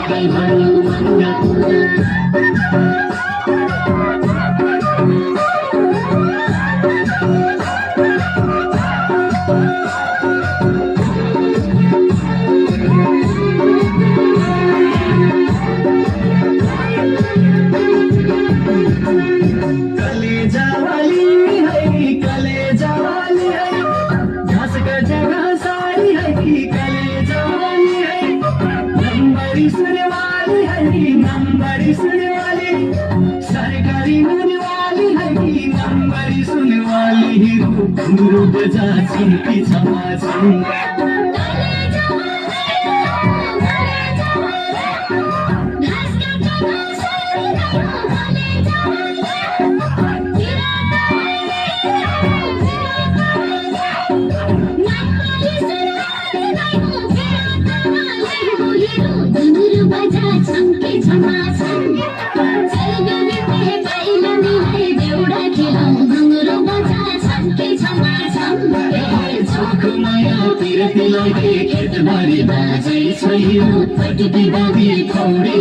kai bharu manga सुनने वाली सरकारी होने वाली है कि नंबरी सुनने वाली ही घुंघरू बजा चमकी छमाछम खेतबारी बाजै छैन पटुकी बाँधी खौरी